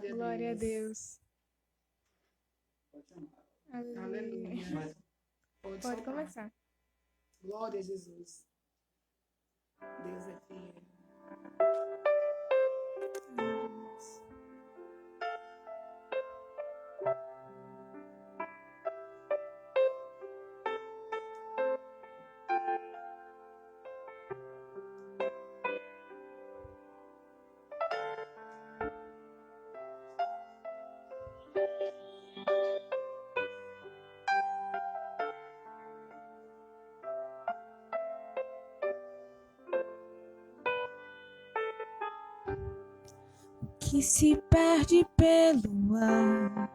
Glória a Deus. Aleluia. Pode começar. Glória a Jesus. Deus é fiel. Que se perde pelo ar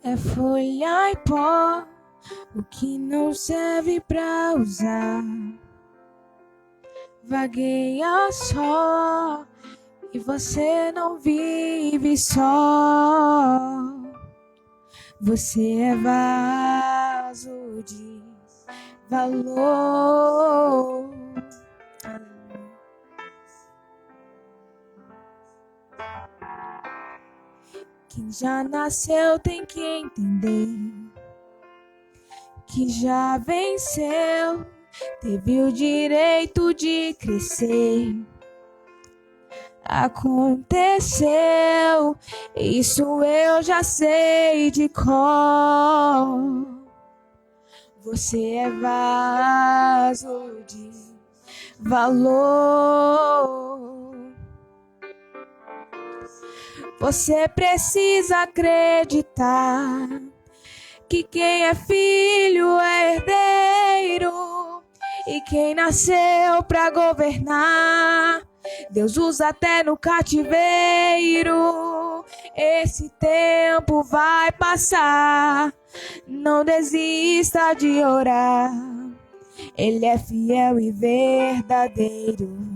é folha e pó, o que não serve pra usar vagueia só, e você não vive só. Você é vaso de valor. Quem já nasceu tem que entender que já venceu, teve o direito de crescer. Aconteceu, isso eu já sei de cor. Você é vaso de valor. Você precisa acreditar que quem é filho é herdeiro, e quem nasceu pra governar, Deus usa até no cativeiro. Esse tempo vai passar, não desista de orar, Ele é fiel e verdadeiro.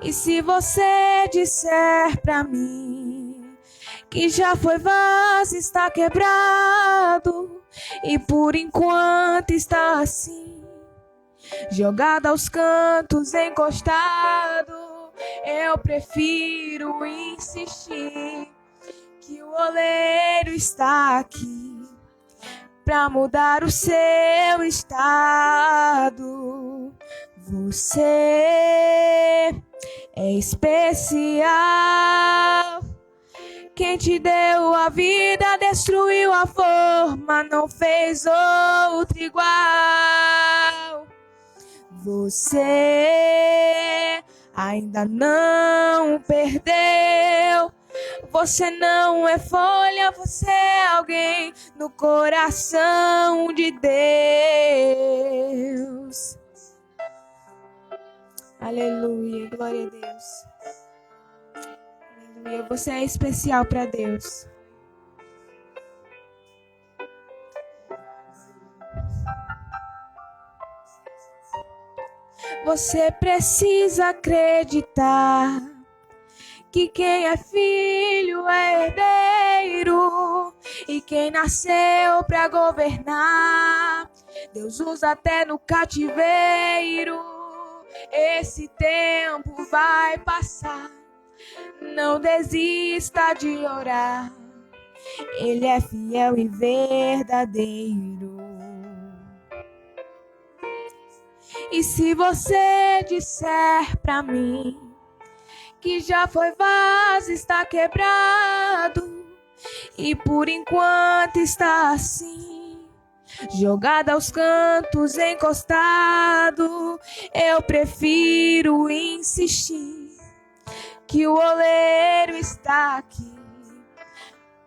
E se você disser pra mim que já foi vaso, está quebrado, e por enquanto está assim, jogado aos cantos, encostado, eu prefiro insistir que o oleiro está aqui pra mudar o seu estado. Você é especial. Quem te deu a vida destruiu a forma, não fez outra igual. Você ainda não perdeu. Você não é folha, você é alguém no coração de Deus. Aleluia, glória a Deus. Aleluia, você é especial para Deus. Você precisa acreditar que quem é filho é herdeiro, e quem nasceu para governar, Deus usa até no cativeiro. Esse tempo vai passar, não desista de orar, Ele é fiel e verdadeiro. E se você disser pra mim que já foi vaso, está quebrado, e por enquanto está assim, jogado aos cantos, encostado, eu prefiro insistir que o oleiro está aqui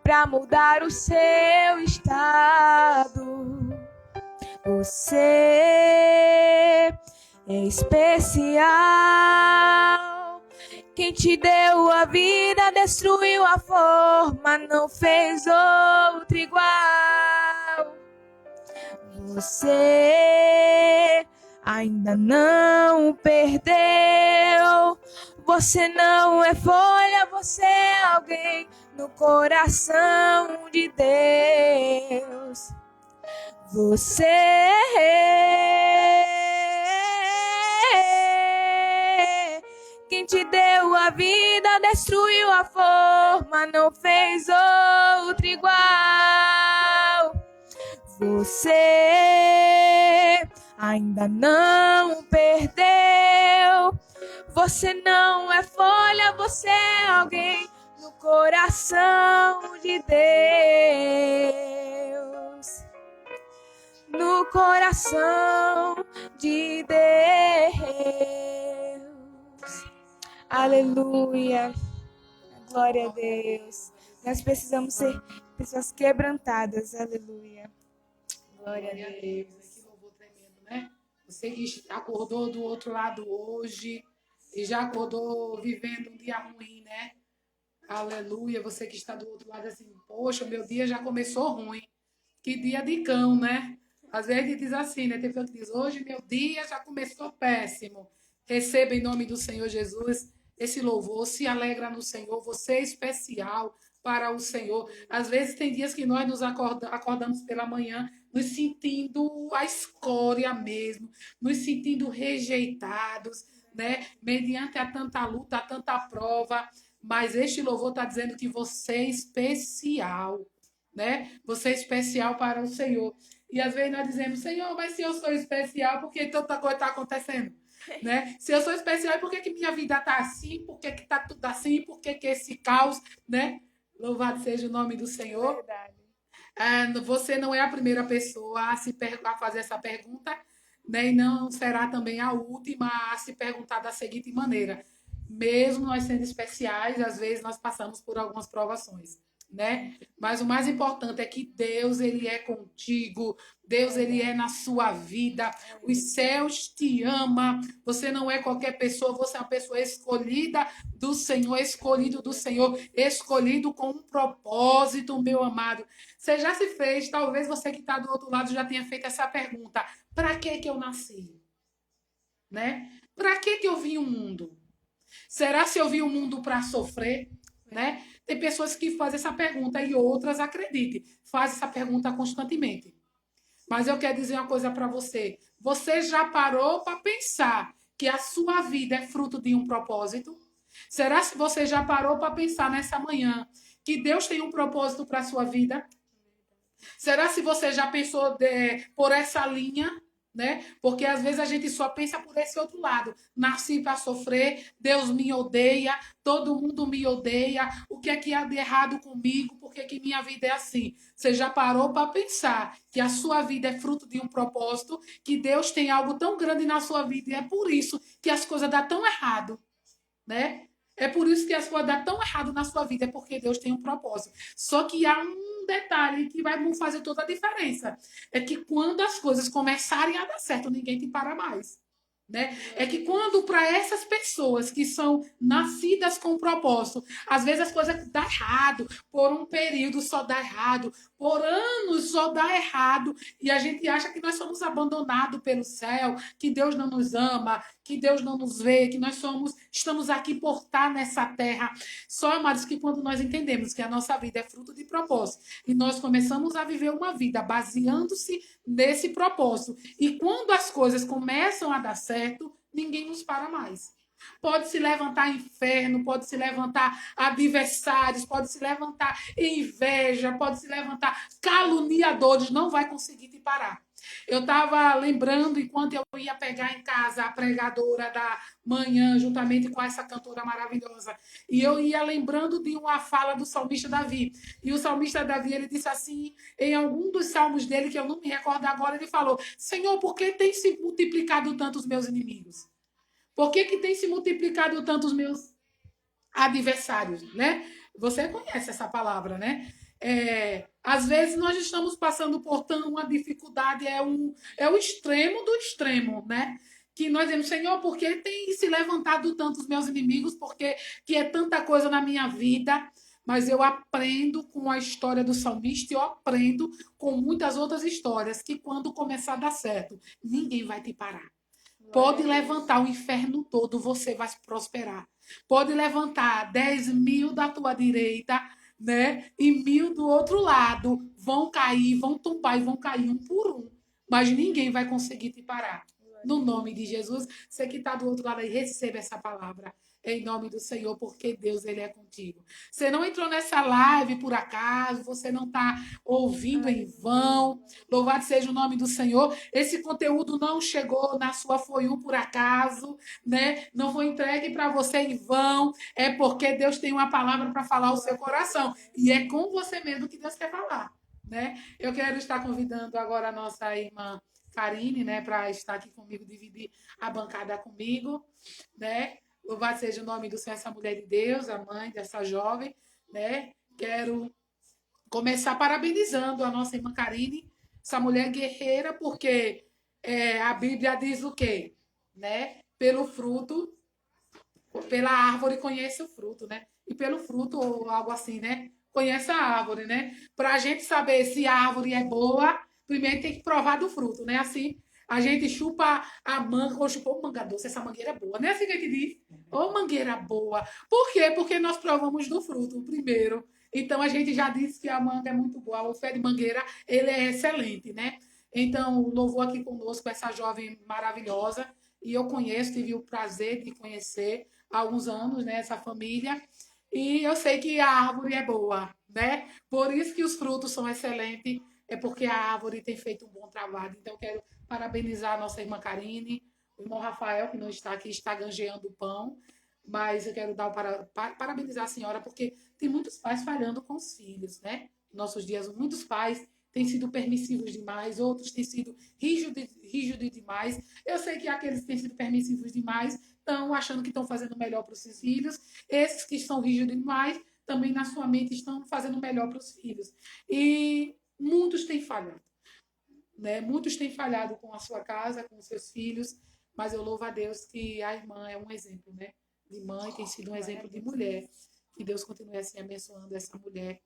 pra mudar o seu estado. Você é especial. Quem te deu a vida destruiu a forma, não fez outra igual. Você ainda não perdeu. Você não é folha, você é alguém no coração de Deus. Você quem Quem te deu a vida, destruiu a forma, não fez outro igual. Você ainda não perdeu. Você não é folha, você é alguém no coração de Deus. No coração de Deus. Aleluia. Glória a Deus. Nós precisamos ser pessoas quebrantadas. Aleluia. Glória a Deus. Que louvor tremendo, né? Você que acordou do outro lado hoje e já acordou vivendo um dia ruim, né? Aleluia. Você que está do outro lado assim, poxa, meu dia já começou ruim. Que dia de cão, né? Às vezes ele diz assim, né? Tem pessoa que diz, hoje meu dia já começou péssimo. Receba em nome do Senhor Jesus esse louvor, se alegra no Senhor, você é especial para o Senhor. Às vezes tem dias que nós nos acordamos pela manhã, nos sentindo a escória mesmo, nos sentindo rejeitados, né? Mediante a tanta luta, a tanta prova, mas este louvor está dizendo que você é especial, né? Você é especial para o Senhor. E às vezes nós dizemos, Senhor, mas se eu sou especial, por que tanta coisa está acontecendo? Né? Se eu sou especial, por que minha vida está assim? Por que está tudo assim? Por que esse caos? Né? Louvado seja o nome do Senhor. Você não é a primeira pessoa a fazer essa pergunta, né? E não será também a última a se perguntar da seguinte maneira. Mesmo nós sendo especiais, às vezes nós passamos por algumas provações, né? Mas o mais importante é que Deus, ele é contigo, Deus, ele é na sua vida, os céus te amam, você não é qualquer pessoa, você é uma pessoa escolhida do Senhor, escolhido do Senhor, escolhido com um propósito, meu amado. Você já se fez, talvez você que está do outro lado já tenha feito essa pergunta, para que eu nasci? Né? Para que eu vim ao mundo? Será se eu vim ao mundo para sofrer? Né? Tem pessoas que fazem essa pergunta e outras, acredite, fazem essa pergunta constantemente. Mas eu quero dizer uma coisa para você. Você já parou para pensar que a sua vida é fruto de um propósito? Será que você já parou para pensar nessa manhã que Deus tem um propósito para a sua vida? Será se você já pensou por essa linha? Né? Porque às vezes a gente só pensa por esse outro lado. Nasci para sofrer, Deus me odeia, todo mundo me odeia, o que é que há de errado comigo, por que minha vida é assim? Você já parou para pensar que a sua vida é fruto de um propósito, que Deus tem algo tão grande na sua vida e é por isso que as coisas dão tão errado, né? É por isso que as coisas dão tão errado na sua vida, é porque Deus tem um propósito. Só que há um detalhe que vai fazer toda a diferença. É que quando as coisas começarem a dar certo, ninguém te para mais. Né? É que quando para essas pessoas que são nascidas com propósito, às vezes as coisas dão errado, por um período só dá errado, por anos só dá errado, e a gente acha que nós somos abandonados pelo céu, que Deus não nos ama, que Deus não nos vê, que nós estamos aqui por estar nessa terra. Só, amados, que quando nós entendemos que a nossa vida é fruto de propósito, e nós começamos a viver uma vida baseando-se nesse propósito, e quando as coisas começam a dar certo, ninguém nos para mais. Pode se levantar inferno, pode se levantar adversários, pode se levantar inveja, pode se levantar caluniadores, não vai conseguir te parar. Eu estava lembrando, enquanto eu ia pegar em casa a pregadora da manhã, juntamente com essa cantora maravilhosa, e eu ia lembrando de uma fala do salmista Davi. E o salmista Davi, ele disse assim, em algum dos salmos dele, que eu não me recordo agora, ele falou, Senhor, por que tem se multiplicado tanto os meus inimigos? Por que tem se multiplicado tanto os meus adversários, né? Você conhece essa palavra, né? Às vezes nós estamos passando por uma dificuldade, é o extremo do extremo, né? Que nós dizemos, Senhor, por que tem se levantado tanto os meus inimigos? Porque que é tanta coisa na minha vida? Mas eu aprendo com a história do salmista e eu aprendo com muitas outras histórias que quando começar a dar certo, ninguém vai te parar. Pode levantar o inferno todo, você vai prosperar. Pode levantar 10.000 da tua direita, né? E 1.000 do outro lado. Vão cair, vão tombar e vão cair um por um. Mas ninguém vai conseguir te parar. No nome de Jesus, você que está do outro lado aí, receba essa palavra. em nome do Senhor, porque Deus, Ele é contigo. Você não entrou nessa live por acaso, você não está ouvindo em vão. Louvado seja o nome do Senhor. Esse conteúdo não chegou na sua Foiu por acaso, né? Não foi entregue para você em vão. É porque Deus tem uma palavra para falar ao seu coração. E é com você mesmo que Deus quer falar, né? Eu quero estar convidando agora a nossa irmã Karine, né, para estar aqui comigo, dividir a bancada comigo, né? Louvado seja o nome do Senhor, essa mulher de Deus, a mãe dessa jovem, né? Quero começar parabenizando a nossa irmã Karine, essa mulher guerreira, porque a Bíblia diz o quê? Né? Pelo fruto, pela árvore conhece o fruto, né? E pelo fruto, ou algo assim, né? Conhece a árvore, né? Para a gente saber se a árvore é boa, primeiro tem que provar do fruto, né? Assim, a gente chupa a manga, ou chupou manga doce, essa mangueira é boa, né? Assim que a gente diz, ô mangueira boa. Por quê? Porque nós provamos do fruto primeiro. Então a gente já disse que a manga é muito boa, o pé de mangueira, ele é excelente, né? Então, louvou aqui conosco essa jovem maravilhosa, e eu conheço, tive o prazer de conhecer há alguns anos, né, essa família, e eu sei que a árvore é boa, né? Por isso que os frutos são excelentes, é porque a árvore tem feito um bom trabalho. Então, eu quero parabenizar a nossa irmã Karine, o irmão Rafael, que não está aqui, está ganjeando o pão, mas eu quero dar parabenizar a senhora, porque tem muitos pais falhando com os filhos, né? Em nossos dias, muitos pais têm sido permissivos demais, outros têm sido rígidos demais. Eu sei que aqueles que têm sido permissivos demais estão achando que estão fazendo melhor para os seus filhos. Esses que estão rígidos demais também na sua mente estão fazendo melhor para os filhos. E muitos têm falhado, né? Muitos têm falhado com a sua casa, com os seus filhos, mas eu louvo a Deus que a irmã é um exemplo, né? De mãe, tem sido um exemplo de mulher. Que Deus continue assim abençoando essa mulher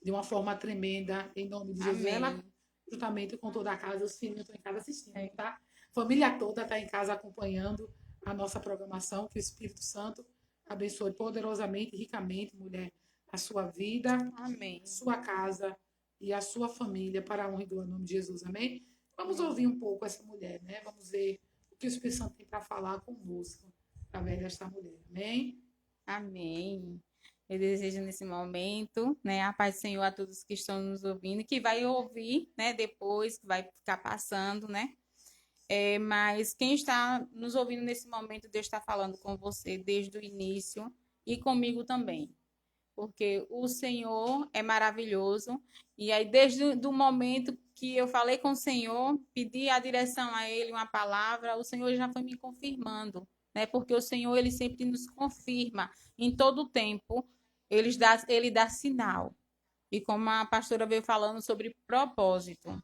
de uma forma tremenda, em nome de Jesus. Ela, juntamente com toda a casa, os filhos estão em casa assistindo, tá? A família toda está em casa acompanhando a nossa programação. Que o Espírito Santo abençoe poderosamente, ricamente, mulher, a sua vida, Amém. sua casa e a sua família, para a honra e glória do nome de Jesus. Amém? Vamos ouvir um pouco essa mulher, né? Vamos ver o que o Espírito Santo tem para falar conosco, através desta mulher. Amém? Amém. Eu desejo nesse momento, né, a paz do Senhor a todos que estão nos ouvindo, que vai ouvir, né, depois, que vai ficar passando, né? Mas quem está nos ouvindo nesse momento, Deus está falando com você desde o início e comigo também. Porque o Senhor é maravilhoso. E aí, desde o momento que eu falei com o Senhor, pedi a direção a Ele, uma palavra, o Senhor já foi me confirmando, né? Porque o Senhor, Ele sempre nos confirma em todo o tempo. Ele dá sinal. E como a pastora veio falando sobre propósito,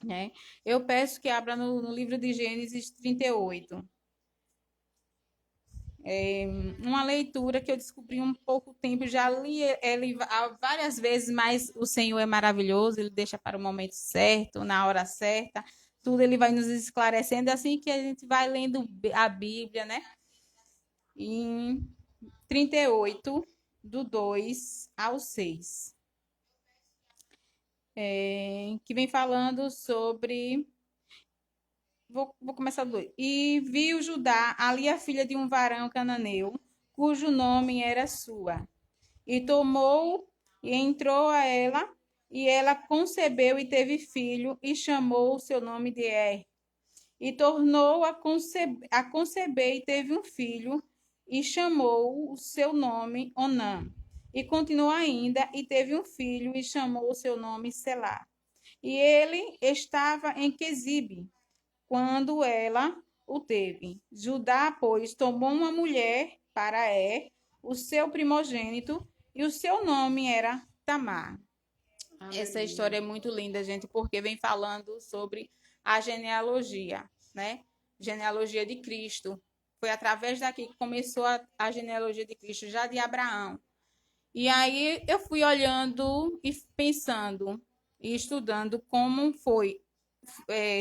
né? Eu peço que abra no livro de Gênesis 38. Uma leitura que eu descobri um pouco tempo, já li ele várias vezes, mas o Senhor é maravilhoso, Ele deixa para o momento certo, na hora certa, tudo Ele vai nos esclarecendo, assim que a gente vai lendo a Bíblia, né? Em 38, do 2 ao 6, que vem falando sobre... Vou começar do 2. E viu Judá ali a filha de um varão cananeu, cujo nome era Sua. E tomou e entrou a ela, e ela concebeu e teve filho, e chamou o seu nome de Er. E tornou a conceber e teve um filho, e chamou o seu nome Onã. E continuou ainda, e teve um filho, e chamou o seu nome Selá. E ele estava em Quezibe, quando ela o teve. Judá, pois, tomou uma mulher para o seu primogênito, e o seu nome era Tamar. Aleluia. Essa história é muito linda, gente, porque vem falando sobre a genealogia, né? Genealogia de Cristo. Foi através daqui que começou a genealogia de Cristo, já de Abraão. E aí eu fui olhando e pensando e estudando como foi.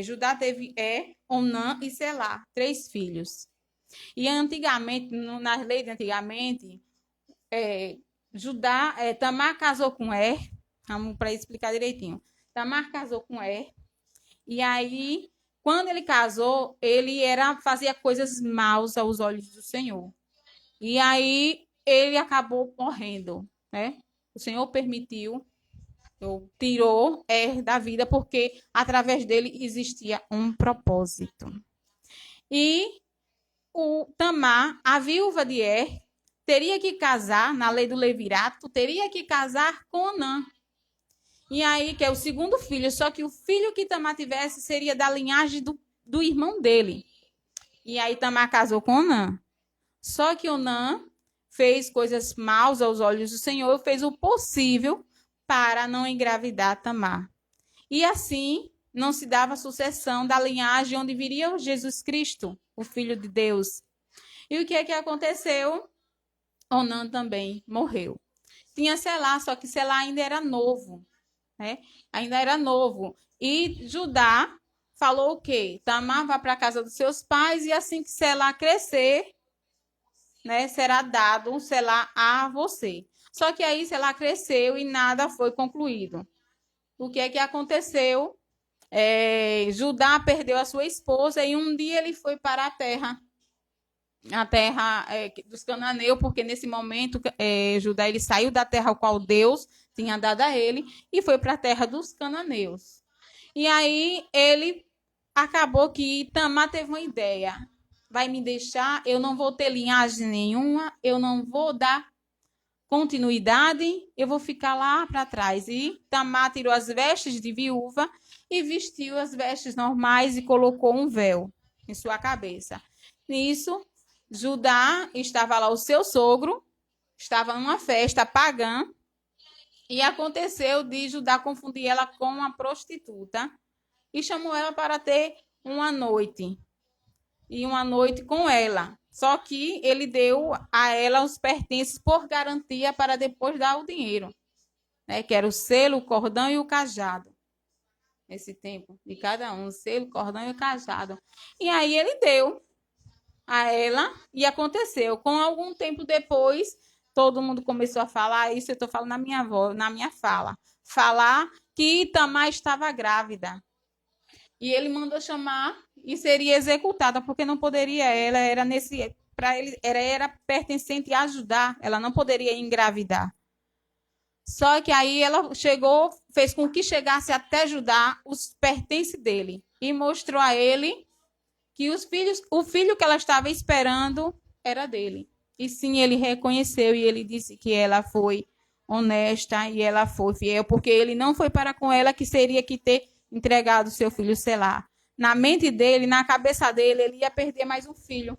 Judá teve Onã e Selá, 3 filhos. E antigamente, nas leis de antigamente, Tamar casou com vamos para explicar direitinho. Tamar casou com e aí, quando ele casou, ele fazia coisas maus aos olhos do Senhor. E aí ele acabou morrendo, né? O Senhor permitiu, ou tirou da vida, porque através dele existia um propósito. E o Tamar, a viúva de teria que casar, na lei do levirato, teria que casar com Onã. E aí, que é o segundo filho, só que o filho que Tamar tivesse seria da linhagem do irmão dele. E aí Tamar casou com Onã. Só que Onã fez coisas maus aos olhos do Senhor, fez o possível para não engravidar Tamar. E assim não se dava sucessão da linhagem onde viria Jesus Cristo, o Filho de Deus. E o que é que aconteceu? Onã também morreu. Tinha Selá, só que Selá ainda era novo, né? Ainda era novo. E Judá falou o quê? Tamar vai para a casa dos seus pais e assim que Selá crescer, né, será dado um Selá a você. Só que aí Selá cresceu e nada foi concluído. O que é que aconteceu? Judá perdeu a sua esposa e um dia ele foi para a terra dos cananeus, porque nesse momento Judá ele saiu da terra ao qual Deus tinha dado a ele e foi para a terra dos cananeus. E aí ele acabou que Tamar teve uma ideia. Vai me deixar, eu não vou ter linhagem nenhuma, eu não vou dar continuidade, eu vou ficar lá para trás. E Tamar tirou as vestes de viúva e vestiu as vestes normais e colocou um véu em sua cabeça. Nisso, Judá estava lá, o seu sogro, estava numa festa pagã, e aconteceu de Judá confundir ela com uma prostituta e chamou ela para ter uma noite. E uma noite com ela. Só que ele deu a ela os pertences por garantia para depois dar o dinheiro, né? Que era o selo, o cordão e o cajado. Nesse tempo, de cada um, o selo, o cordão e o cajado. E aí ele deu a ela e aconteceu. Com algum tempo depois, todo mundo começou a falar isso, eu estou falando na minha voz, na minha fala. Falar que Tamar estava grávida. E ele mandou chamar e seria executada, porque não poderia, ela era para ele era pertencente a Judá, ela não poderia engravidar. Só que aí ela fez com que chegasse até Judá os pertences dele e mostrou a ele que o filho que ela estava esperando era dele. E sim, ele reconheceu e ele disse que ela foi honesta e ela foi fiel, porque ele não foi para com ela que seria que ter entregado seu filho Selá. Na mente dele, na cabeça dele, ele ia perder mais um filho.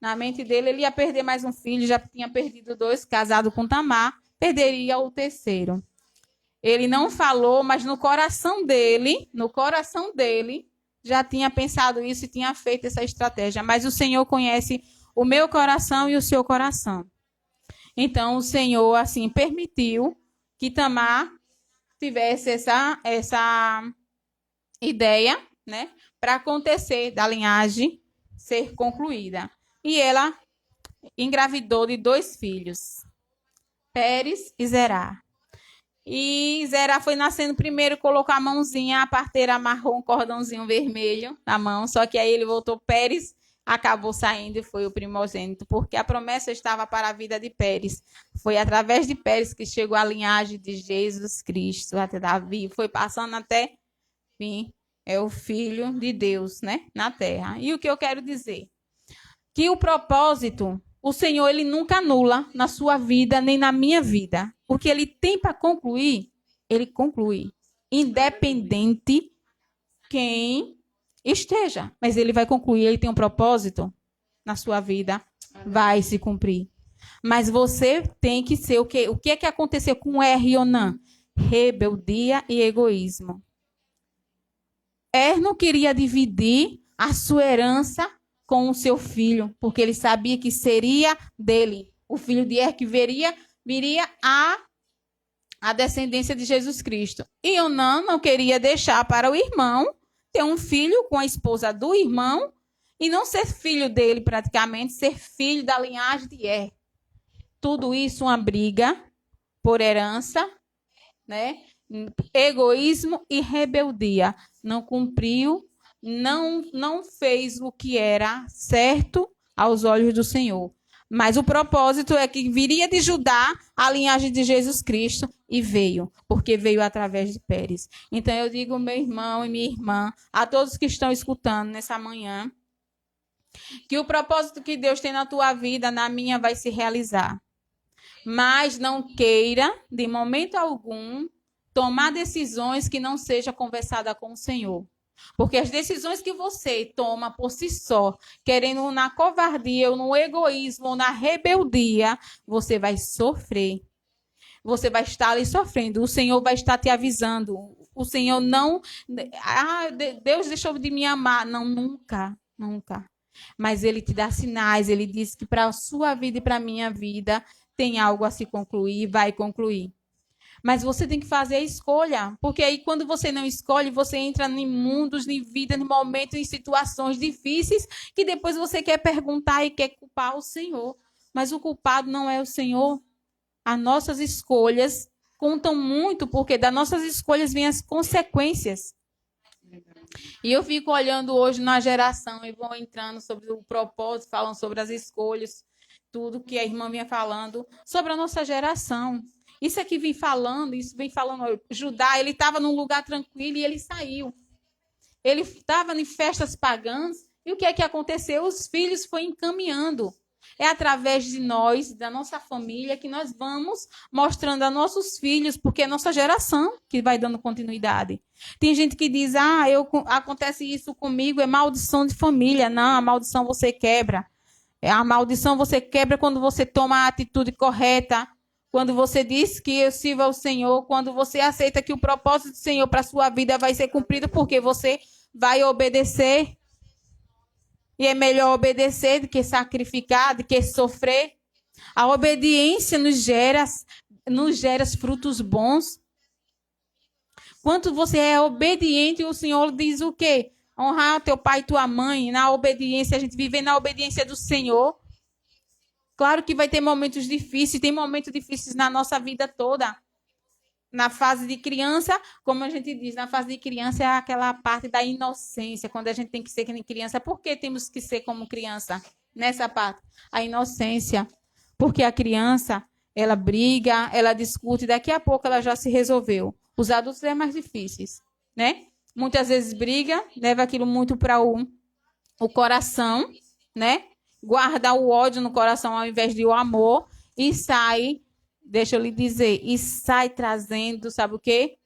Na mente dele, ele ia perder mais um filho, já tinha perdido 2, casado com Tamar, perderia o 3º. Ele não falou, mas no coração dele, já tinha pensado isso e tinha feito essa estratégia. Mas o Senhor conhece o meu coração e o seu coração. Então, o Senhor, assim, permitiu que Tamar tivesse essa ideia, né, para acontecer da linhagem ser concluída. E ela engravidou de 2 filhos, Pérez e Zerá. E Zerá foi nascendo primeiro, colocou a mãozinha, a parteira amarrou um cordãozinho vermelho na mão, só que aí ele voltou, Pérez acabou saindo e foi o primogênito, porque a promessa estava para a vida de Pérez. Foi através de Pérez que chegou a linhagem de Jesus Cristo, até Davi, foi passando até, enfim, é o Filho de Deus, né, na terra. E o que eu quero dizer? Que o propósito, o Senhor, ele nunca anula na sua vida, nem na minha vida. O que ele tem para concluir, ele conclui. Independente quem esteja. Mas ele vai concluir, ele tem um propósito na sua vida, vai se cumprir. Mas você tem que ser o quê? O que é que aconteceu com e Onã? Rebeldia e egoísmo. Não queria dividir a sua herança com o seu filho, porque ele sabia que seria dele. O filho de que viria a descendência de Jesus Cristo. E Onã não queria deixar para o irmão ter um filho com a esposa do irmão e não ser filho dele praticamente, ser filho da linhagem de Tudo isso uma briga por herança, né? egoísmo e rebeldia. Não cumpriu, não fez o que era certo aos olhos do Senhor. Mas o propósito é que viria de Judá a linhagem de Jesus Cristo e veio, porque veio através de Pérez. Então eu digo, meu irmão e minha irmã, a todos que estão escutando nessa manhã, que o propósito que Deus tem na tua vida, na minha, vai se realizar. Mas não queira, de momento algum, tomar decisões que não seja conversada com o Senhor. Porque as decisões que você toma por si só, querendo na covardia, ou no egoísmo, ou na rebeldia, você vai sofrer. Você vai estar ali sofrendo. O Senhor vai estar te avisando. O Senhor não... Deus deixou de me amar. Não, nunca, nunca. Mas Ele te dá sinais. Ele diz que para a sua vida e para a minha vida tem algo a se concluir e vai concluir. Mas você tem que fazer a escolha, porque aí quando você não escolhe, você entra em mundos, em vida, em momentos, em situações difíceis, que depois você quer perguntar e quer culpar o Senhor. Mas o culpado não é o Senhor. As nossas escolhas contam muito, porque das nossas escolhas vêm as consequências. E eu fico olhando hoje na geração e vou entrando sobre o propósito, falando sobre as escolhas, tudo que a irmã vinha falando, sobre a nossa geração. Isso aqui vem falando, Judá, ele estava num lugar tranquilo e ele saiu. Ele estava em festas pagãs e o que é que aconteceu? Os filhos foram encaminhando. É através de nós, da nossa família, que nós vamos mostrando a nossos filhos, porque é a nossa geração que vai dando continuidade. Tem gente que diz, acontece isso comigo, é maldição de família. Não, a maldição você quebra. A maldição você quebra quando você toma a atitude correta, quando você diz que eu sirvo ao Senhor, quando você aceita que o propósito do Senhor para a sua vida vai ser cumprido, porque você vai obedecer. E é melhor obedecer do que sacrificar, do que sofrer. A obediência nos gera frutos bons. Quando você é obediente, o Senhor diz o quê? Honrar teu pai e tua mãe. Na obediência, a gente vive na obediência do Senhor. Claro que vai ter momentos difíceis, tem momentos difíceis na nossa vida toda. Na fase de criança, como a gente diz, na fase de criança é aquela parte da inocência, quando a gente tem que ser como criança. Por que temos que ser como criança? Nessa parte, a inocência. Porque a criança, ela briga, ela discute, daqui a pouco ela já se resolveu. Os adultos é mais difíceis, né? Muitas vezes briga, leva aquilo muito para o coração, né? Guarda o ódio no coração ao invés de o amor e sai, deixa eu lhe dizer, e sai trazendo, sabe o quê?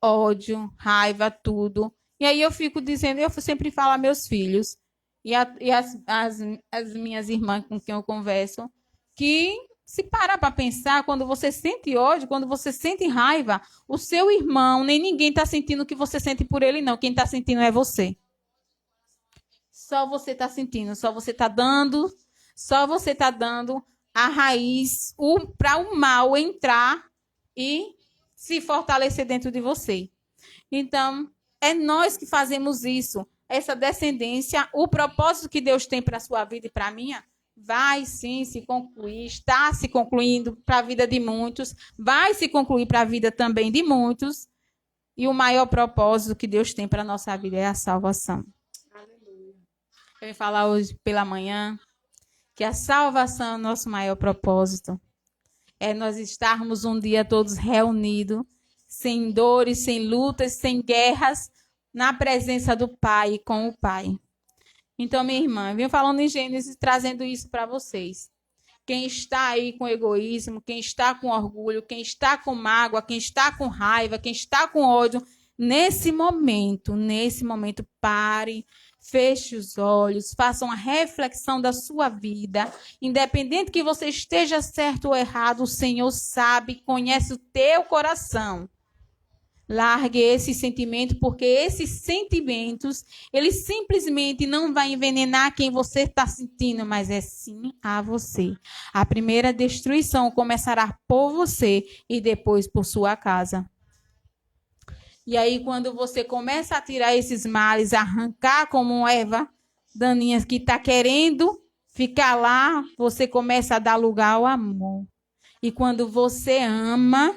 Ódio, raiva, tudo. E aí eu fico dizendo, eu sempre falo a meus filhos e as minhas irmãs com quem eu converso, que se parar para pensar, quando você sente ódio, quando você sente raiva, o seu irmão, nem ninguém está sentindo o que você sente por ele, não. Quem está sentindo é você. Só você está sentindo, só você está dando a raiz para o mal entrar e se fortalecer dentro de você. Então, é nós que fazemos isso. Essa descendência, o propósito que Deus tem para a sua vida e para a minha, vai sim se concluir, está se concluindo para a vida de muitos, vai se concluir para a vida também de muitos. E o maior propósito que Deus tem para a nossa vida é a salvação. Eu vim falar hoje pela manhã que a salvação é o nosso maior propósito. É nós estarmos um dia todos reunidos, sem dores, sem lutas, sem guerras, na presença do Pai e com o Pai. Então, minha irmã, eu vim falando em Gênesis, trazendo isso para vocês. Quem está aí com egoísmo, quem está com orgulho, quem está com mágoa, quem está com raiva, quem está com ódio, nesse momento, pare, feche os olhos, faça uma reflexão da sua vida. Independente que você esteja certo ou errado, o Senhor sabe, conhece o teu coração. Largue esse sentimento, porque esses sentimentos, eles simplesmente não vão envenenar quem você está sentindo, mas é sim a você. A primeira destruição começará por você e depois por sua casa. E aí, quando você começa a tirar esses males, arrancar como Eva daninha que está querendo ficar lá, você começa a dar lugar ao amor. E quando você ama,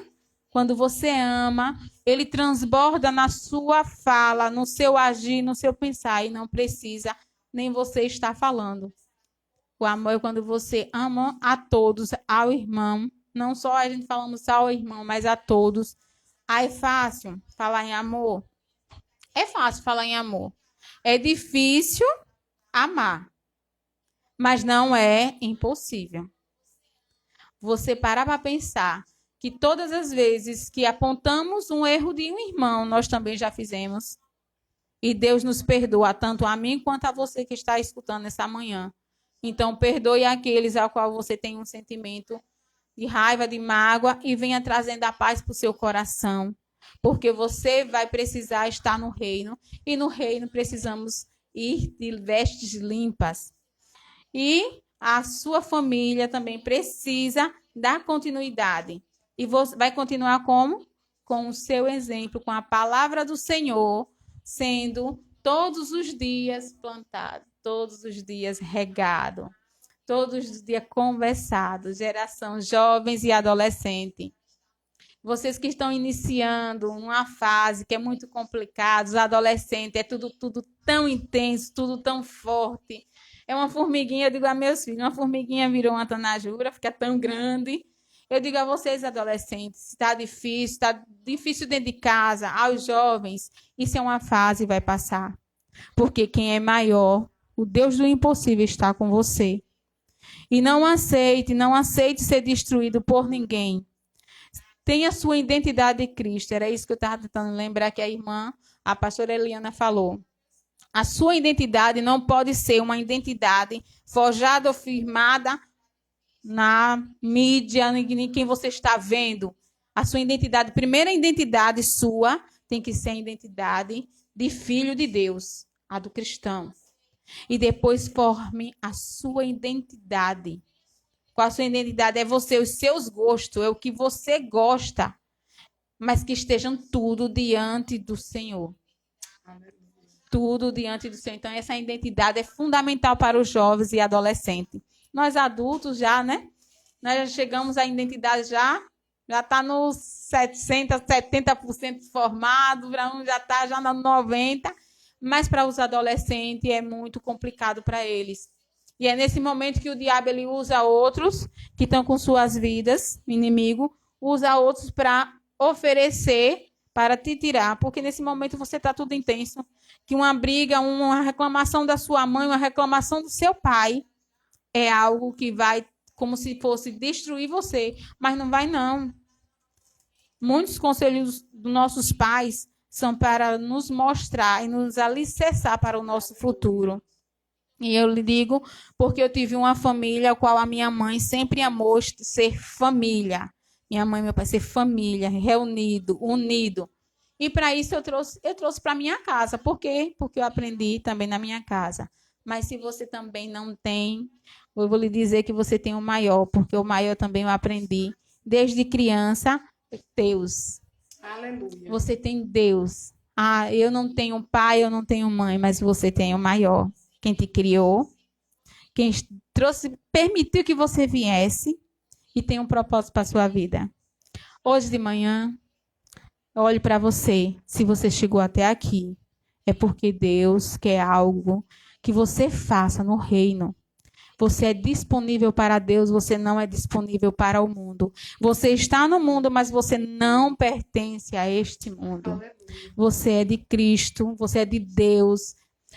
ele transborda na sua fala, no seu agir, no seu pensar, e não precisa nem você estar falando. O amor é quando você ama a todos, ao irmão, não só a gente falamos ao irmão, mas a todos. Ah, é fácil falar em amor? É fácil falar em amor. É difícil amar, mas não é impossível. Você parar para pensar que todas as vezes que apontamos um erro de um irmão, nós também já fizemos. E Deus nos perdoa, tanto a mim quanto a você que está escutando essa manhã. Então, perdoe aqueles ao qual você tem um sentimento de raiva, de mágoa, e venha trazendo a paz para o seu coração. Porque você vai precisar estar no reino, e no reino precisamos ir de vestes limpas. E a sua família também precisa dar continuidade. E você vai continuar como? Com o seu exemplo, com a palavra do Senhor, sendo todos os dias plantado, todos os dias regado, todos os dias conversado, geração jovens e adolescente. Vocês que estão iniciando uma fase que é muito complicada, os adolescentes, é tudo tão intenso, tudo tão forte. É uma formiguinha, eu digo a meus filhos, uma formiguinha virou uma tanajura, fica tão grande. Eu digo a vocês, adolescentes, está difícil dentro de casa, aos jovens, isso é uma fase e vai passar. Porque quem é maior, o Deus do impossível está com você. E não aceite ser destruído por ninguém. Tenha sua identidade de Cristo. Era isso que eu estava tentando lembrar que a pastora Eliana falou. A sua identidade não pode ser uma identidade forjada ou firmada na mídia, em quem você está vendo. A sua identidade, primeira identidade sua, tem que ser a identidade de filho de Deus, a do cristão. E depois forme a sua identidade. Qual a sua identidade? É você, os seus gostos, é o que você gosta, mas que estejam tudo diante do Senhor. Tudo diante do Senhor. Então, essa identidade é fundamental para os jovens e adolescentes. Nós adultos já, né? Nós já chegamos à identidade já está nos 70% formado, para um já está já no 90%, mas para os adolescentes é muito complicado para eles. E é nesse momento que o diabo ele usa outros que estão com suas vidas, inimigo, usa outros para oferecer, para te tirar, porque nesse momento você está tudo intenso, que uma briga, uma reclamação da sua mãe, uma reclamação do seu pai, é algo que vai como se fosse destruir você, mas não vai não. Muitos conselhos dos nossos pais são para nos mostrar e nos alicerçar para o nosso futuro. E eu lhe digo porque eu tive uma família a qual a minha mãe sempre amou ser família. Minha mãe e meu pai ser família, reunido, unido. E para isso eu trouxe para minha casa. Por quê? Porque eu aprendi também na minha casa. Mas se você também não tem, eu vou lhe dizer que você tem o maior, porque o maior também eu aprendi desde criança, Deus. Aleluia. Você tem Deus. Ah, eu não tenho pai, eu não tenho mãe, mas você tem o maior. Quem te criou, quem permitiu que você viesse e tem um propósito para a sua vida. Hoje de manhã, olhe para você. Se você chegou até aqui, é porque Deus quer algo que você faça no reino. Você é disponível para Deus, você não é disponível para o mundo. Você está no mundo, mas você não pertence a este mundo. Você é de Cristo, você é de Deus.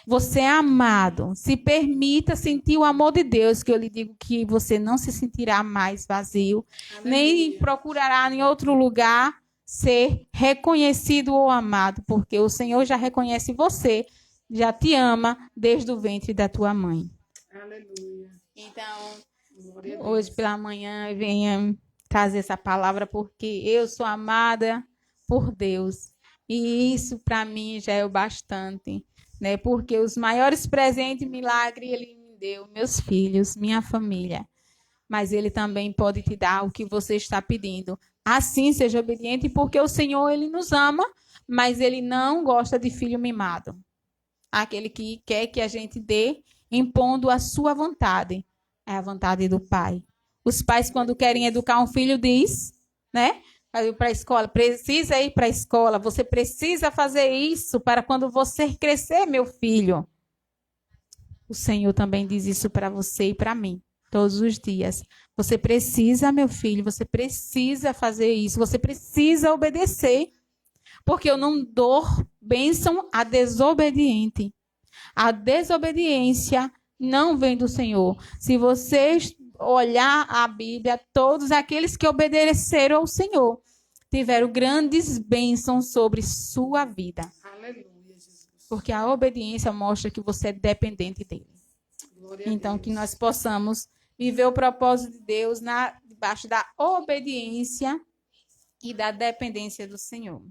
Você é amado. Se permita sentir o amor de Deus, que eu lhe digo que você não se sentirá mais vazio, nem procurará em outro lugar ser reconhecido ou amado, porque o Senhor já reconhece você, já te ama desde o ventre da tua mãe. Aleluia. Então, hoje pela manhã eu venha trazer essa palavra porque eu sou amada por Deus. E isso para mim já é o bastante, né? Porque os maiores presentes, milagre, Ele me deu, meus filhos, minha família. Mas Ele também pode te dar o que você está pedindo. Assim, seja obediente, porque o Senhor, Ele nos ama, mas Ele não gosta de filho mimado. Aquele que quer que a gente dê, impondo a sua vontade. É a vontade do Pai. Os pais, quando querem educar um filho, diz, né? para a escola, precisa ir para a escola, você precisa fazer isso para quando você crescer, meu filho. O Senhor também diz isso para você e para mim, todos os dias. Você precisa, meu filho, você precisa fazer isso, você precisa obedecer, porque eu não dou bênção a desobediente. A desobediência não vem do Senhor. Se vocês olhar a Bíblia, todos aqueles que obedeceram ao Senhor tiveram grandes bênçãos sobre sua vida. Aleluia, Jesus. Porque a obediência mostra que você é dependente dele. Glória a Então, Deus. que nós possamos viver o propósito de Deus debaixo da obediência e da dependência do Senhor.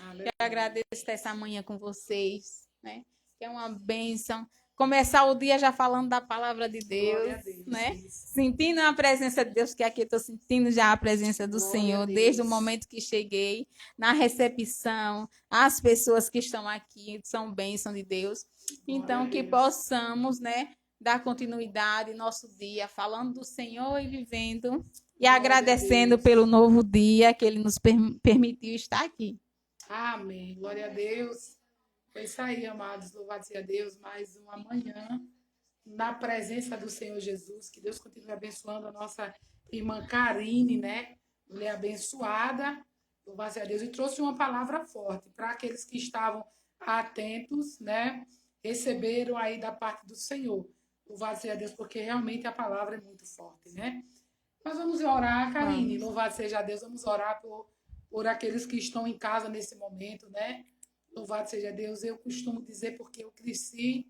Aleluia. Eu agradeço estar essa manhã com vocês, né? Que é uma bênção. Começar o dia já falando da palavra de Glória a Deus, Deus, né? isso. Sentindo a presença de Deus, que aqui eu estou sentindo já a presença do Glória Senhor, a Deus. desde o momento que cheguei, na recepção, as pessoas que estão aqui são bênção de Deus. Então, a que Deus. possamos, né, dar continuidade nosso dia, falando do Senhor e vivendo, e Glória a agradecendo Deus. pelo novo dia que Ele nos permitiu estar aqui. Amém. Glória a Deus. É isso aí, amados. Louvado seja Deus. Mais uma manhã na presença do Senhor Jesus. Que Deus continue abençoando a nossa irmã Karine, né? Mulher abençoada. Louvado seja Deus. E trouxe uma palavra forte para aqueles que estavam atentos, né? Receberam aí da parte do Senhor. Louvado seja Deus, porque realmente a palavra é muito forte, né? Nós vamos orar, Karine. Louvado seja Deus. Vamos orar por aqueles que estão em casa nesse momento, né? Louvado seja Deus. Eu costumo dizer porque eu cresci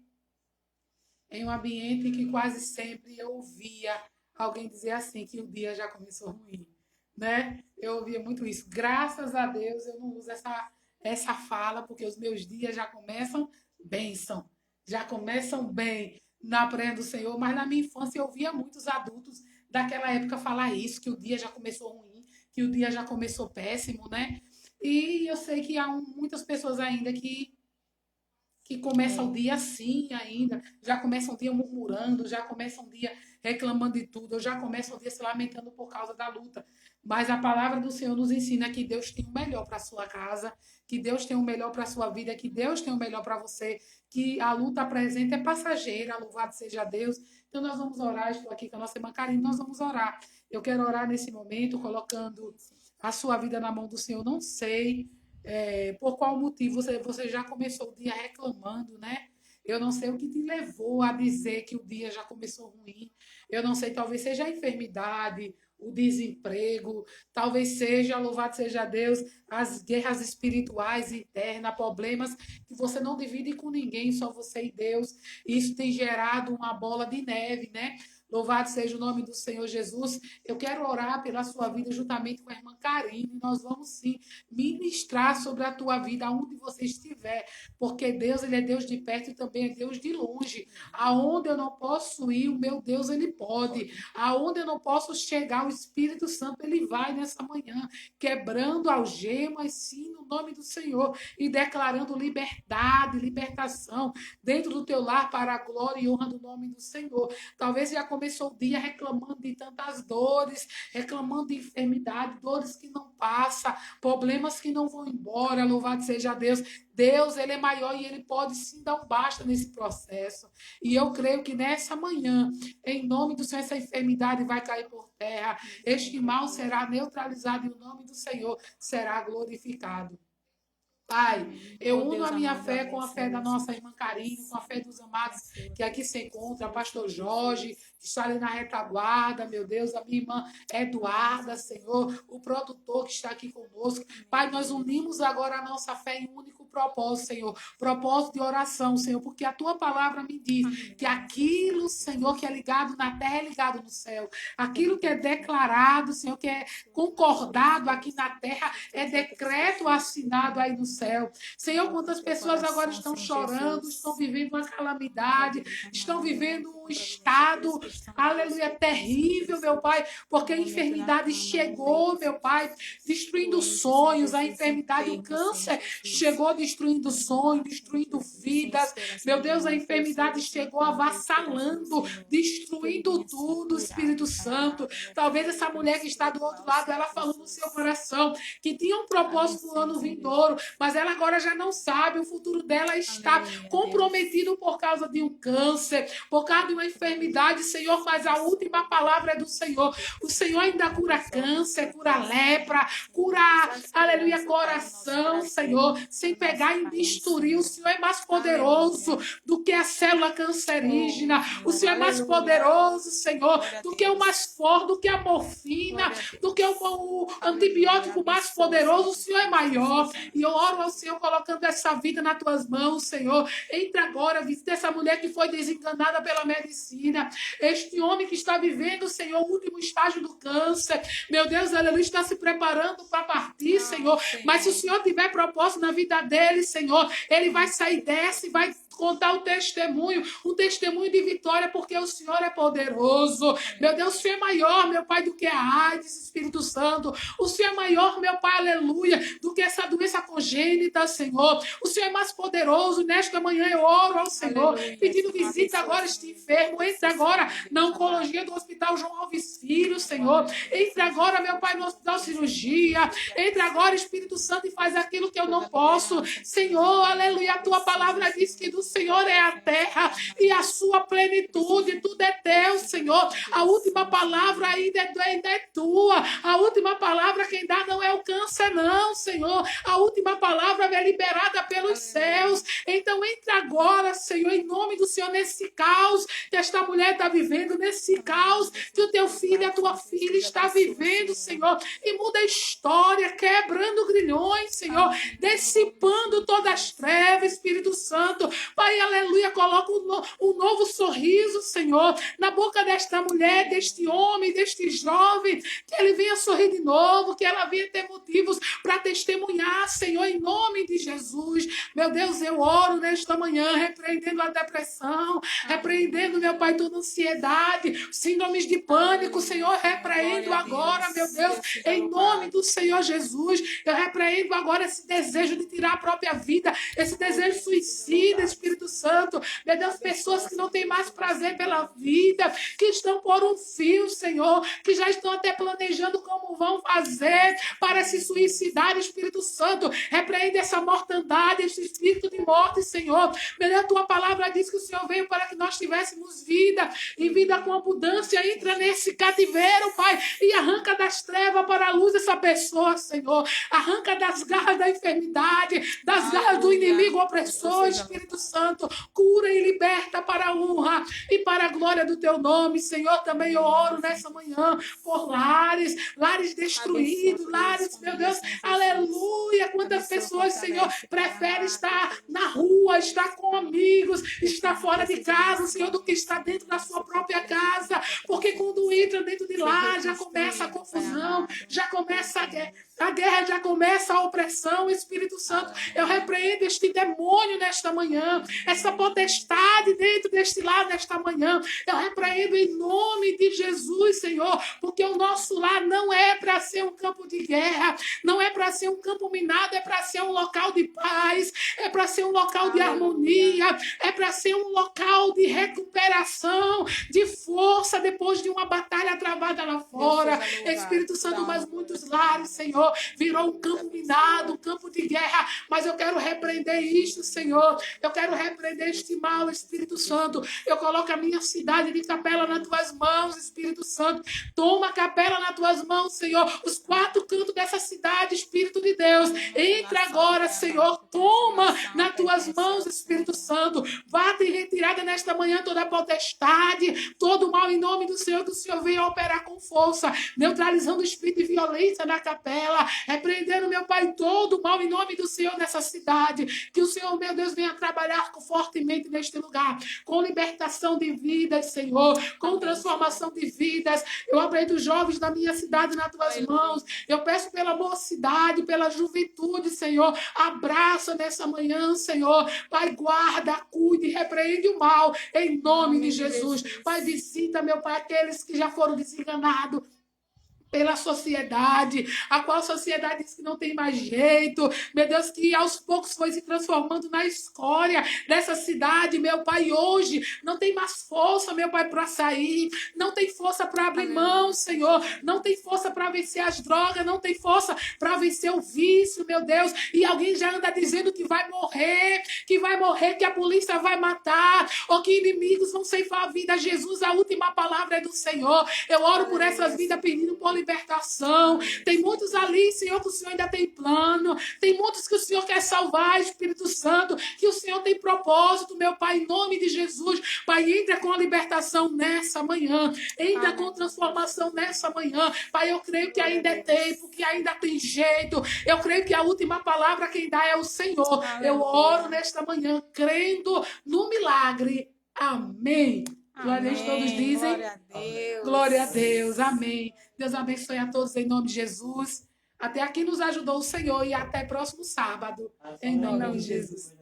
em um ambiente que quase sempre eu ouvia alguém dizer assim, que o dia já começou ruim, né? Eu ouvia muito isso. Graças a Deus eu não uso essa fala, porque os meus dias já começam bênção, já começam bem na presença do Senhor, mas na minha infância eu ouvia muitos adultos daquela época falar isso, que o dia já começou ruim, que o dia já começou péssimo, né? E eu sei que há muitas pessoas ainda que começam o dia assim ainda, já começam o dia murmurando, já começam o dia reclamando de tudo, ou já começam o dia se lamentando por causa da luta. Mas a palavra do Senhor nos ensina que Deus tem o melhor para a sua casa, que Deus tem o melhor para a sua vida, que Deus tem o melhor para você, que a luta presente é passageira, louvado seja Deus. Então nós vamos orar, estou aqui com a nossa irmã Karine, nós vamos orar. Eu quero orar nesse momento, colocando a sua vida na mão do Senhor. Não sei por qual motivo você já começou o dia reclamando, né? Eu não sei o que te levou a dizer que o dia já começou ruim. Eu não sei, talvez seja a enfermidade, o desemprego, talvez seja, louvado seja Deus, as guerras espirituais internas, problemas que você não divide com ninguém, só você e Deus. Isso tem gerado uma bola de neve, né? Louvado seja o nome do Senhor Jesus. Eu quero orar pela sua vida juntamente com a irmã Karine. Nós vamos sim ministrar sobre a tua vida aonde você estiver, porque Deus, ele é Deus de perto e também é Deus de longe. Aonde eu não posso ir, o meu Deus, ele pode. Aonde eu não posso chegar, o Espírito Santo, ele vai nessa manhã, quebrando algemas, sim, no nome do Senhor, e declarando liberdade, libertação dentro do teu lar para a glória e honra do nome do Senhor. Talvez já começou o dia reclamando de tantas dores, reclamando de enfermidade, dores que não passam, problemas que não vão embora, louvado seja Deus. Deus, ele é maior e ele pode sim dar um basta nesse processo. E eu creio que nessa manhã, em nome do Senhor, essa enfermidade vai cair por terra, este mal será neutralizado e o nome do Senhor será glorificado. Pai, eu uno a minha fé com a fé da nossa irmã Karine, com a fé dos amados que aqui se encontram, pastor Jorge, que está ali na retaguarda, meu Deus, a minha irmã Eduarda, Senhor, o produtor que está aqui conosco. Pai, nós unimos agora a nossa fé em um único propósito, Senhor, propósito de oração, Senhor, porque a tua palavra me diz que aquilo, Senhor, que é ligado na terra é ligado no céu. Aquilo que é declarado, Senhor, que é concordado aqui na terra é decreto assinado aí no céu. Senhor, quantas pessoas agora estão chorando, estão vivendo uma calamidade, estão vivendo um estado, aleluia, terrível, meu Pai, porque a enfermidade chegou, meu Pai, destruindo sonhos, a enfermidade, o câncer chegou destruindo sonhos, destruindo vidas, meu Deus, a enfermidade chegou avassalando, destruindo tudo, Espírito Santo. Talvez essa mulher que está do outro lado, ela falou no seu coração que tinha um propósito no ano vindouro, mas ela agora já não sabe, o futuro dela está comprometido por causa de um câncer, por causa de uma enfermidade, Senhor, mas a última palavra é do Senhor. O Senhor ainda cura câncer, cura lepra, cura, aleluia, coração, Senhor, sem pegar em bisturi. O Senhor é mais poderoso do que a célula cancerígena. O Senhor é mais poderoso, Senhor, do que o mais forte, do que a morfina, do que o antibiótico mais poderoso. O Senhor é maior. E eu oro ao Senhor colocando essa vida nas tuas mãos, Senhor. Entra agora, visita essa mulher que foi desenganada pela medicina. Este homem que está vivendo, Senhor, o último estágio do câncer. Meu Deus, aleluia, está se preparando para partir, Senhor. Mas se o Senhor tiver propósito na vida dele, Senhor, ele vai sair dessa e vai contar um testemunho de vitória, porque o Senhor é poderoso. Meu Deus, o Senhor é maior, meu Pai, do que a AIDS, Espírito Santo. O Senhor é maior, meu Pai, aleluia, do que essa doença congênita, Senhor. O Senhor é mais poderoso. Nesta manhã eu oro ao Senhor, pedindo visita agora este enfermo. Entra agora na oncologia do Hospital João Alves Filho, Senhor. Entra agora, meu Pai, no Hospital Cirurgia. Entra agora, Espírito Santo, e faz aquilo que eu não posso. Senhor, aleluia, a tua palavra diz que do Senhor é a terra e a sua plenitude, tudo é teu, Senhor. A última palavra ainda é tua. A última palavra quem dá não é o câncer, não, Senhor. A última palavra é liberada pelos céus. Então entra agora, Senhor, em nome do Senhor, nesse caos que esta mulher está vivendo, nesse caos que o teu filho e a tua filha está vivendo, Senhor, e muda a história, quebrando grilhões, Senhor, dissipando todas as trevas, Espírito Santo. Pai, aleluia, coloca um novo sorriso, Senhor, na boca desta mulher, deste homem, deste jovem, que ele venha sorrir de novo, que ela venha ter motivos para testemunhar, Senhor, em nome de Jesus. Meu Deus, eu oro nesta manhã, repreendendo a depressão, repreendendo, meu Pai, toda ansiedade, síndromes de pânico, Senhor, repreendo agora, meu Deus, em nome do Senhor Jesus. Eu repreendo agora esse desejo de tirar a própria vida, esse desejo suicida, Espírito Santo. Meu Deus, pessoas que não têm mais prazer pela vida, que estão por um fio, Senhor, que já estão até planejando como vão fazer para se suicidar, Espírito Santo. Repreende essa mortandade, esse espírito de morte, Senhor. Meu Deus, a tua palavra diz que o Senhor veio para que nós tivéssemos vida e vida com abundância. Entra nesse cativeiro, Pai, e arranca das trevas para a luz essa pessoa, Senhor. Arranca das garras da enfermidade, das garras do inimigo opressor, Espírito Santo. Cura e liberta para a honra e para a glória do teu nome, Senhor. Também eu oro nessa manhã por lares destruídos, lares, meu Deus, aleluia. Quantas pessoas, Senhor, preferem estar na rua, estar com amigos, estar fora de casa, Senhor, do que estar dentro da sua própria casa, porque quando entra dentro de lá, já começa a confusão, já começa a guerra, já começa a opressão, Espírito Santo. Eu repreendo este demônio nesta manhã, essa potestade dentro deste lar nesta manhã. Eu repreendo em nome de Jesus, Senhor, porque o nosso lar não é para ser um campo de guerra, não é para ser um campo minado, é para ser um local de paz, é para ser um local de harmonia, é para ser um local de recuperação, de força depois de uma batalha travada lá fora. Espírito Santo, mas muitos lares, Senhor, virou um campo minado, um campo de guerra, mas eu quero repreender isto, Senhor. Eu quero repreender este mal, Espírito Santo. Eu coloco a minha cidade de Capela nas tuas mãos, Espírito Santo. Toma Capela nas tuas mãos, Senhor. Os 4 cantos dessa cidade, Espírito de Deus. Entra agora, Senhor. Toma nas tuas mãos, Espírito Santo. Bata em retirada nesta manhã toda a potestade, todo o mal em nome do Senhor, que o Senhor venha operar com força, neutralizando o espírito de violência na capela, repreendendo, meu Pai, todo o mal em nome do Senhor nessa cidade. Que o Senhor, meu Deus, venha trabalhar fortemente neste lugar, com libertação de vidas, Senhor, com transformação de vidas. Eu apreendo os jovens da minha cidade nas tuas mãos. Eu peço pela mocidade, pela juventude, Senhor. Abraça nessa manhã, Senhor. Pai, guarda, cuide, repreende o mal, em nome de Jesus. Pai, visita, meu Pai, aqueles que já foram desenganados pela sociedade, a qual a sociedade diz que não tem mais jeito, meu Deus, que aos poucos foi se transformando na escória dessa cidade, meu Pai, hoje não tem mais força, meu Pai, para sair, não tem força para abrir mão, Senhor, não tem força para vencer as drogas, não tem força para vencer o vício, meu Deus, e alguém já anda dizendo que vai morrer, que a polícia vai matar, ou que inimigos vão ceifar a vida. Jesus, a última palavra é do Senhor. Eu oro por essas vidas pedindo por libertação. Tem muitos ali, Senhor, que o Senhor ainda tem plano. Tem muitos que o Senhor quer salvar, Espírito Santo, que o Senhor tem propósito, meu Pai, em nome de Jesus. Pai, entra com a libertação nessa manhã. Entra com transformação nessa manhã. Pai, eu creio que ainda é tempo, que ainda tem jeito. Eu creio que a última palavra quem dá é o Senhor. Eu oro nesta manhã, crendo no milagre. Amém. Glória a Deus, todos dizem. Glória a Deus. Glória a Deus, amém. Deus abençoe a todos em nome de Jesus. Até aqui nos ajudou o Senhor e até próximo sábado, em nome de Jesus.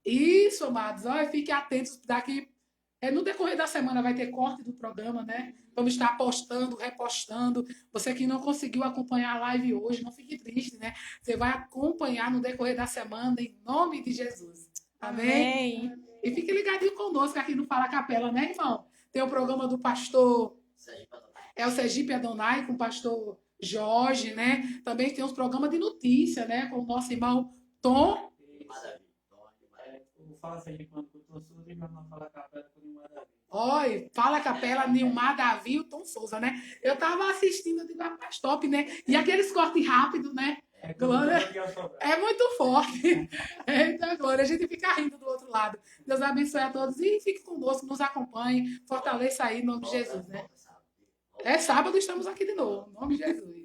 Isso, amados. Olha, fiquem atentos daqui. No decorrer da semana vai ter corte do programa, né? Vamos estar postando, repostando. Você que não conseguiu acompanhar a live hoje, não fique triste, né? Você vai acompanhar no decorrer da semana, em nome de Jesus. Amém? E fique ligadinho conosco aqui no Fala Capela, né, irmão? Tem o programa do pastor... É o Sergipe Adonai, com o pastor Jorge, né? Também tem os programas de notícia, né? Com o nosso irmão Tom. Fala Sergipe quando eu tô surdo e não fala capela com Nilmar Davi. Oi, Fala Capela, Nilmar Davi e o Tom Souza, né? Eu tava assistindo, eu digo, mais top, né? E aqueles cortes rápidos, né? Glória, é muito forte. Então, glória, a gente fica rindo do outro lado. Deus abençoe a todos e fique conosco, nos acompanhe, fortaleça aí em nome de Jesus, né? É sábado, estamos aqui de novo, em nome de Jesus.